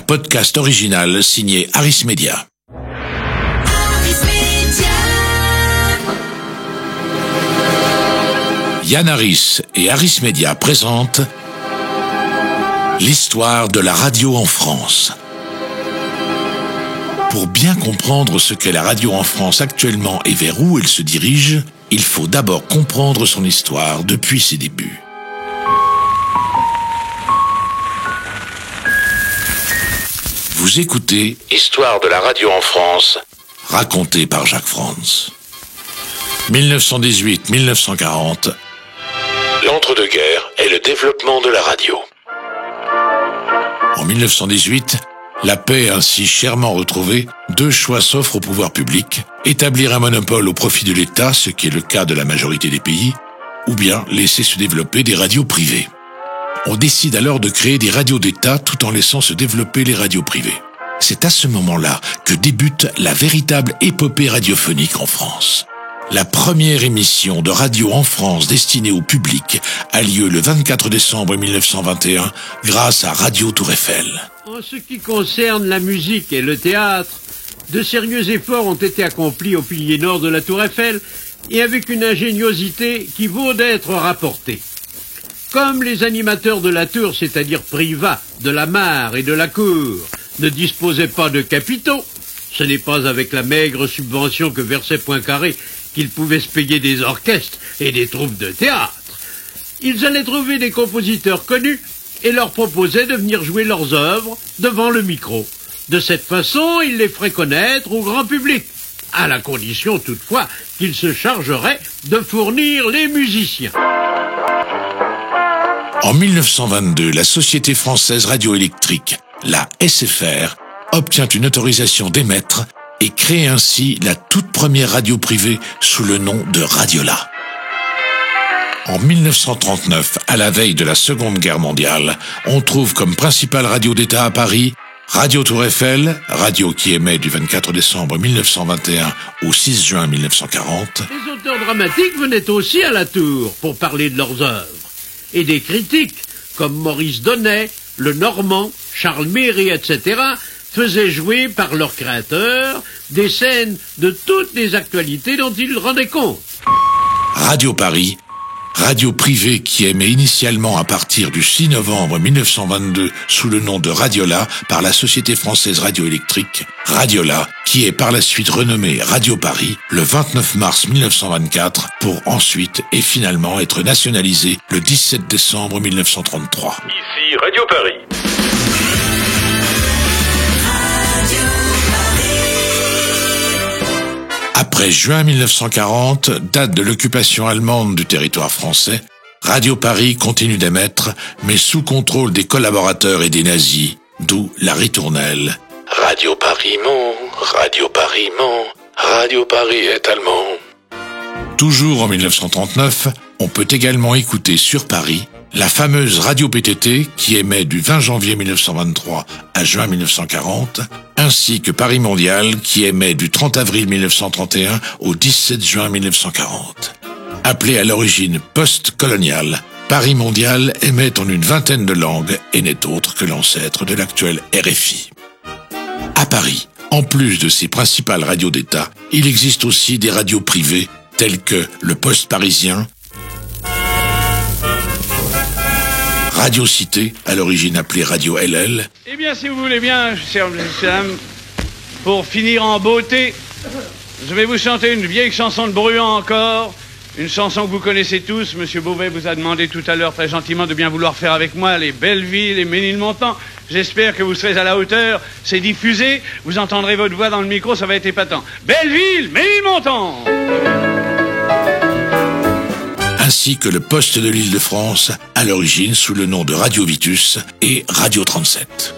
podcast original signé Harris Media. Yann Harris et Harris Media présentent l'histoire de la radio en France. Pour bien comprendre ce qu'est la radio en France actuellement et vers où elle se dirige, il faut d'abord comprendre son histoire depuis ses débuts. Vous écoutez Histoire de la radio en France, racontée par Jacques Frantz. 1918-1940, l'entre-deux-guerres et le développement de la radio. En 1918, la paix ainsi chèrement retrouvée, deux choix s'offrent au pouvoir public: établir un monopole au profit de l'État, ce qui est le cas de la majorité des pays, ou bien laisser se développer des radios privées. On décide alors de créer des radios d'État tout en laissant se développer les radios privées. C'est à ce moment-là que débute la véritable épopée radiophonique en France. La première émission de radio en France destinée au public a lieu le 24 décembre 1921 grâce à Radio Tour Eiffel. En ce qui concerne la musique et le théâtre, de sérieux efforts ont été accomplis au pilier nord de la Tour Eiffel et avec une ingéniosité qui vaut d'être rapportée. Comme les animateurs de la tour, c'est-à-dire Privat, de la Mare et de la Cour, ne disposaient pas de capitaux, ce n'est pas avec la maigre subvention que versait Poincaré qu'ils pouvaient se payer des orchestres et des troupes de théâtre. Ils allaient trouver des compositeurs connus et leur proposaient de venir jouer leurs œuvres devant le micro. De cette façon, ils les feraient connaître au grand public, à la condition toutefois qu'ils se chargeraient de fournir les musiciens. En 1922, la Société française radioélectrique, la SFR, obtient une autorisation d'émettre et crée ainsi la toute première radio privée sous le nom de Radiola. En 1939, à la veille de la Seconde Guerre mondiale, on trouve comme principale radio d'État à Paris Radio Tour Eiffel, radio qui émet du 24 décembre 1921 au 6 juin 1940. Les auteurs dramatiques venaient aussi à la Tour pour parler de leurs œuvres. Et des critiques, comme Maurice Donnet, Le Normand, Charles Méry, etc., faisaient jouer par leurs créateurs des scènes de toutes les actualités dont ils rendaient compte. Radio Paris, radio privée qui émet initialement à partir du 6 novembre 1922 sous le nom de Radiola par la Société française radioélectrique, Radiola, qui est par la suite renommée Radio Paris le 29 mars 1924 pour ensuite et finalement être nationalisée le 17 décembre 1933. Ici Radio Paris. Après juin 1940, date de l'occupation allemande du territoire français, Radio Paris continue d'émettre, mais sous contrôle des collaborateurs et des nazis, d'où la ritournelle. Radio Paris ment, Radio Paris ment, Radio Paris est allemand. Toujours en 1939, on peut également écouter sur Paris la fameuse radio PTT qui émet du 20 janvier 1923 à juin 1940, ainsi que Paris Mondial qui émet du 30 avril 1931 au 17 juin 1940. Appelé à l'origine post-coloniale, Paris Mondial émet en une vingtaine de langues et n'est autre que l'ancêtre de l'actuel RFI. À Paris, en plus de ces principales radios d'État, il existe aussi des radios privées telles que le Poste parisien, Radio Cité, à l'origine appelée Radio LL. Eh bien, si vous voulez bien, chers dames, pour finir en beauté, je vais vous chanter une vieille chanson de Bruant encore, une chanson que vous connaissez tous. Monsieur Beauvais vous a demandé tout à l'heure très gentiment de bien vouloir faire avec moi les Belleville et Ménilmontant. J'espère que vous serez à la hauteur. C'est diffusé, vous entendrez votre voix dans le micro, ça va être épatant. Belleville, Ménilmontant. Ainsi que le poste de l'Île-de-France, à l'origine sous le nom de Radio Vitus et Radio 37.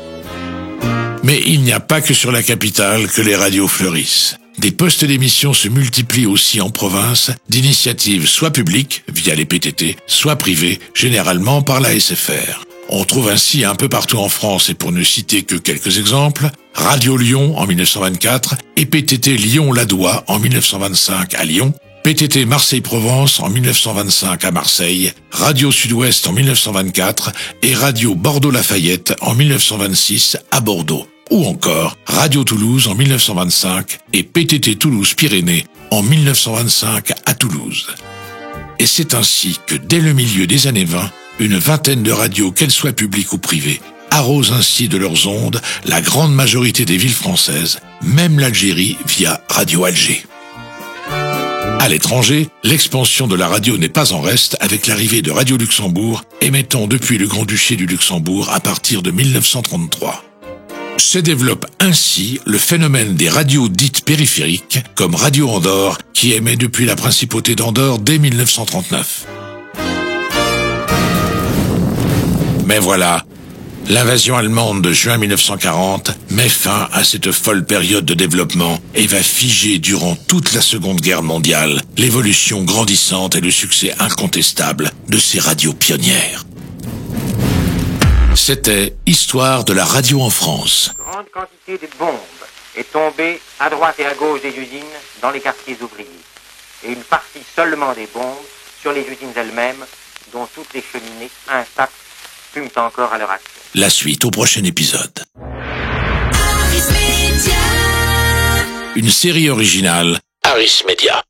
Mais il n'y a pas que sur la capitale que les radios fleurissent. Des postes d'émission se multiplient aussi en province, d'initiatives soit publiques, via les PTT, soit privées, généralement par la SFR. On trouve ainsi un peu partout en France, et pour ne citer que quelques exemples, Radio Lyon en 1924 et PTT Lyon-Ladois en 1925 à Lyon, PTT Marseille-Provence en 1925 à Marseille, Radio Sud-Ouest en 1924 et Radio Bordeaux-Lafayette en 1926 à Bordeaux. Ou encore Radio Toulouse en 1925 et PTT Toulouse-Pyrénées en 1925 à Toulouse. Et c'est ainsi que dès le milieu des années 20, une vingtaine de radios, qu'elles soient publiques ou privées, arrosent ainsi de leurs ondes la grande majorité des villes françaises, même l'Algérie via Radio Alger. À l'étranger, l'expansion de la radio n'est pas en reste avec l'arrivée de Radio Luxembourg, émettant depuis le Grand-Duché du Luxembourg à partir de 1933. Se développe ainsi le phénomène des radios dites périphériques, comme Radio Andorre, qui émet depuis la principauté d'Andorre dès 1939. Mais voilà, l'invasion allemande de juin 1940 met fin à cette folle période de développement et va figer durant toute la Seconde Guerre mondiale l'évolution grandissante et le succès incontestable de ces radios pionnières. C'était Histoire de la radio en France. Une grande quantité de bombes est tombée à droite et à gauche des usines dans les quartiers ouvriers. Et une partie seulement des bombes sur les usines elles-mêmes, dont toutes les cheminées intactes fument encore à leur action. La suite au prochain épisode. Une série originale Harris Media.